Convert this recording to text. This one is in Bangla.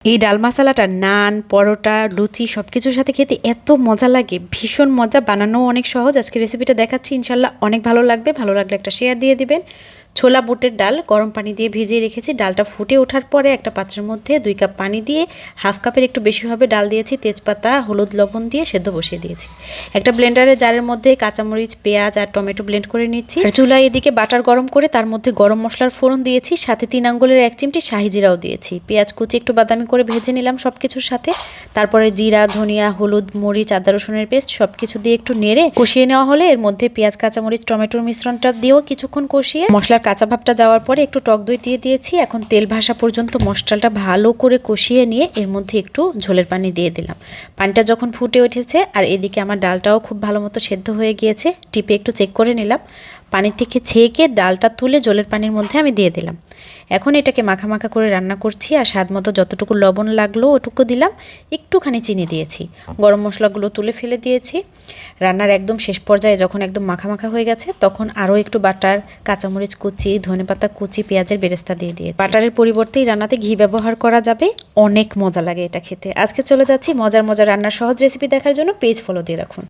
এই ডাল মশলাটা নান, পরোটা, লুচি সব কিছুর সাথে খেতে এত মজা লাগে, ভীষণ মজা, বানানোও অনেক সহজ। আজকে রেসিপিটা দেখাচ্ছি, ইনশাল্লাহ অনেক ভালো লাগবে। ভালো লাগলে একটা শেয়ার দিয়ে দিবেন। ছোলা বুটের ডাল গরম পানি দিয়ে ভিজিয়ে রেখেছি। ডালটা ফুটে ওঠার পরে একটা পাত্রের মধ্যে 2 কাপ পানি দিয়ে, হাফ কাপের একটু বেশি হবে ডাল দিয়েছি, তেজপাতা, হলুদ, লবণ দিয়ে সেদ্ধ বসিয়ে দিয়েছি। একটা ব্লেন্ডারের জারের মধ্যে কাঁচামরিচ, পেঁয়াজ আর টমেটো ব্লেন্ড করে নিচ্ছি। আর চুলায় এদিকে বাটার গরম করে তার মধ্যে গরম মশলার ফোড়ন দিয়েছি, সাথে 3 আঙ্গুলের 1 চিমটি শাহি জিরাও দিয়েছি। পেঁয়াজ কুচি একটু বাদামি করে ভেজে নিলাম সব কিছুর সাথে। তারপরে জিরা, ধনিয়া, হলুদ, মরিচ, আদা রসুনের পেস্ট সব কিছু দিয়ে একটু নেড়ে কষিয়ে নেওয়া হলে এর মধ্যে পেঁয়াজ, কাঁচামরিচ, টমেটোর মিশ্রণটা দিয়েও কিছুক্ষণ কষিয়ে মশলার কাঁচা ভাবটা যাওয়ার পরে একটু টক দই দিয়ে দিয়েছি। এখন তেল ভাসা পর্যন্ত মশলাটা ভালো করে কষিয়ে নিয়ে এর মধ্যে একটু ঝোলের পানি দিয়ে দিলাম। পানিটা যখন ফুটে উঠেছে আর এদিকে আমার ডালটাও খুব ভালো মতো সেদ্ধ হয়ে গিয়েছে, টিপে একটু চেক করে নিলাম। পানি থেকে ছেঁকে ডালটা তুলে জলের পানির মধ্যে আমি দিয়ে দিলাম। এখন এটাকে মাখা মাখা করে রান্না করছি, আর স্বাদ মতো যতটুকু লবণ লাগলো ওটুকু দিলাম, একটুখানি চিনি দিয়েছি, গরম মশলাগুলো তুলে ফেলে দিয়েছি। রান্নার একদম শেষ পর্যায়ে যখন একদম মাখা মাখা হয়ে গেছে তখন আরও একটু বাটার, কাঁচামরিচ কুচি, ধনেপাতা কুচি, পেঁয়াজের বেরেস্তা দিয়ে দিয়েছি। বাটারের পরিবর্তেই রান্নাতে ঘি ব্যবহার করা যাবে, অনেক মজা লাগে এটা খেতে। আজকে চলে যাচ্ছি মজার মজার রান্নার সহজ রেসিপি দেখার জন্য, পেজ ফলো দিয়ে রাখুন।